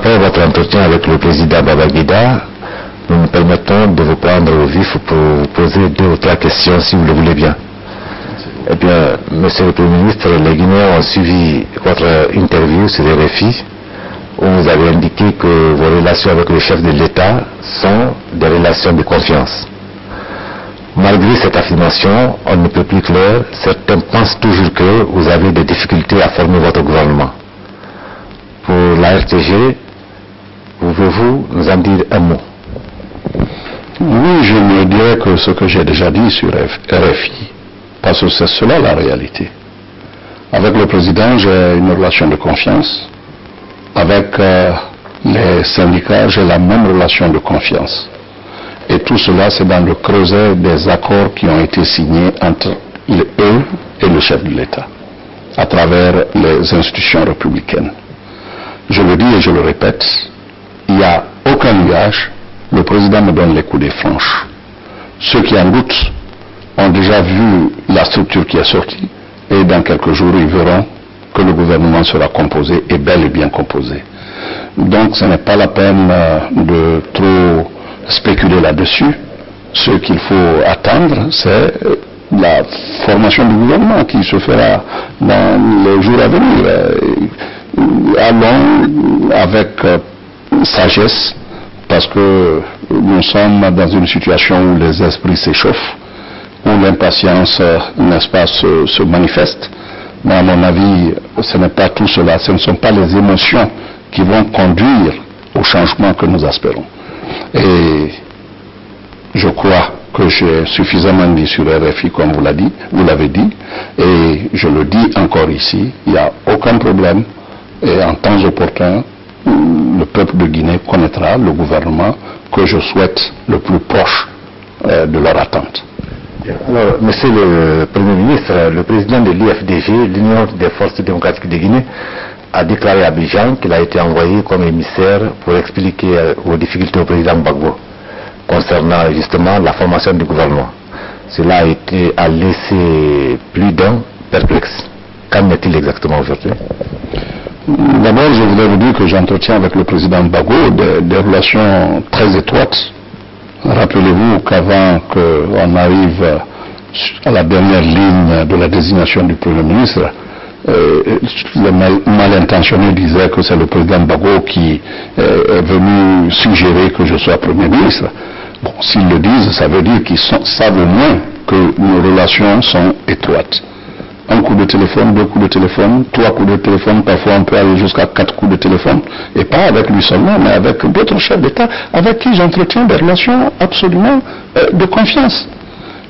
après votre entretien avec le président Babangida, nous nous permettons de vous prendre au vif pour vous poser 2 ou 3 questions si vous le voulez bien. Eh bien, Monsieur le Premier ministre, les Guinéens ont suivi votre interview sur RFI où vous avez indiqué que vos relations avec le chef de l'État sont des relations de confiance. Malgré cette affirmation, on ne peut plus clair, certains pensent toujours que vous avez des difficultés à former votre gouvernement. Pour la RTG, pouvez-vous nous en dire un mot? Oui, je me dirais que ce que j'ai déjà dit sur RFI, parce que c'est cela la réalité. Avec le président, j'ai une relation de confiance. Avec les syndicats, j'ai la même relation de confiance. Et tout cela, c'est dans le creuset des accords qui ont été signés entre eux et le chef de l'État, à travers les institutions républicaines. Je le dis et je le répète, il n'y a aucun nuage, le président me donne les coups des franches. Ceux qui en doutent ont déjà vu la structure qui est sortie, et dans quelques jours, ils verront que le gouvernement sera composé, et bel et bien composé. Donc ce n'est pas la peine de trop spéculer là-dessus. Ce qu'il faut attendre, c'est la formation du gouvernement qui se fera dans les jours à venir. Allons avec sagesse, parce que nous sommes dans une situation où les esprits s'échauffent, où l'impatience, n'est-ce pas, se manifeste. Mais à mon avis, ce n'est pas tout cela, ce ne sont pas les émotions qui vont conduire au changement que nous espérons. Et je crois que j'ai suffisamment dit sur RFI, comme vous l'avez dit, et je le dis encore ici, il n'y a aucun problème, et en temps opportun, le peuple de Guinée connaîtra le gouvernement que je souhaite le plus proche de leur attente. Alors, Monsieur le Premier ministre, le président de l'UFDG, l'Union des forces démocratiques de Guinée, a déclaré à Abidjan qu'il a été envoyé comme émissaire pour expliquer vos difficultés au président Gbagbo concernant justement la formation du gouvernement. Cela a laissé plus d'un perplexe. Qu'en est-il exactement aujourd'hui? D'abord, je voudrais vous dire que j'entretiens avec le président Gbagbo des relations très étroites. Rappelez-vous qu'avant qu'on arrive à la dernière ligne de la désignation du Premier ministre, les mal intentionnés disaient que c'est le président Gbagbo qui est venu suggérer que je sois Premier ministre. Bon, s'ils le disent, ça veut dire qu'ils savent au moins que nos relations sont étroites. Un coup de téléphone, 2 coups de téléphone, 3 coups de téléphone, parfois on peut aller jusqu'à 4 coups de téléphone, et pas avec lui seulement, mais avec d'autres chefs d'État avec qui j'entretiens des relations absolument de confiance.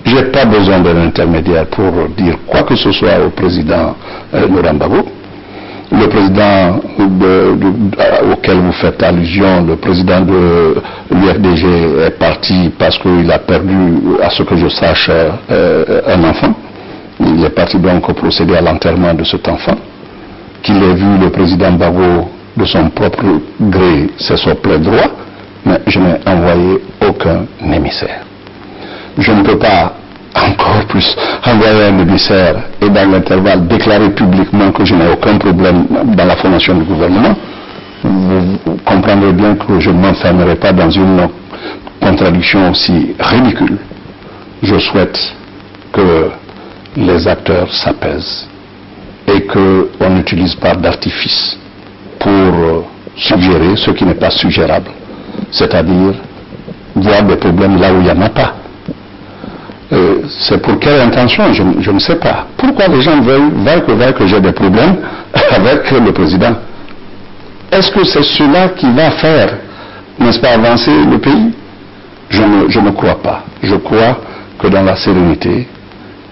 Je n'ai pas besoin d'un intermédiaire pour dire quoi que ce soit au président Laurent Gbagbo. Le président auquel vous faites allusion, le président de l'UFDG est parti parce qu'il a perdu, à ce que je sache, un enfant. Il est parti donc procéder à l'enterrement de cet enfant. Qu'il ait vu le président Gbagbo de son propre gré, c'est son plein droit, mais je n'ai envoyé aucun émissaire. Je ne peux pas encore plus envoyer un émissaire et dans l'intervalle déclarer publiquement que je n'ai aucun problème dans la formation du gouvernement. Vous comprendrez bien que je ne m'enfermerai pas dans une contradiction aussi ridicule. Je souhaite que les acteurs s'apaisent et qu'on n'utilise pas d'artifice pour suggérer ce qui n'est pas suggérable, c'est-à-dire voir des problèmes là où il n'y en a pas. C'est pour quelle intention, je ne sais pas. Pourquoi les gens veulent que j'ai des problèmes avec le président? Est-ce que c'est cela qui va faire, n'est-ce pas, avancer le pays? Je ne crois pas. Je crois que dans la sérénité,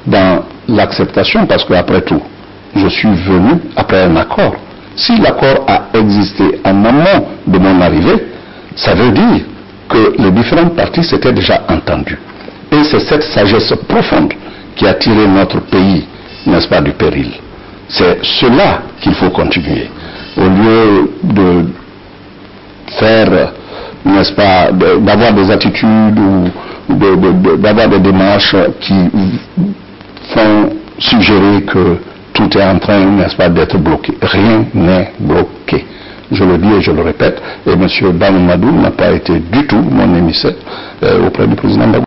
dans l'acceptation, parce qu'après tout, je suis venu après un accord. Si l'accord a existé en amont de mon arrivée, ça veut dire que les différentes parties s'étaient déjà entendues. Et c'est cette sagesse profonde qui a tiré notre pays, n'est-ce pas, du péril. C'est cela qu'il faut continuer. Au lieu de faire, n'est-ce pas, d'avoir des attitudes ou d'avoir des démarches qui font suggérer que tout est en train, n'est-ce pas, d'être bloqué. Rien n'est bloqué. je le dis et je le répète, et M. Banoum Madoum n'a pas été du tout mon émissaire auprès du président Gbagbo.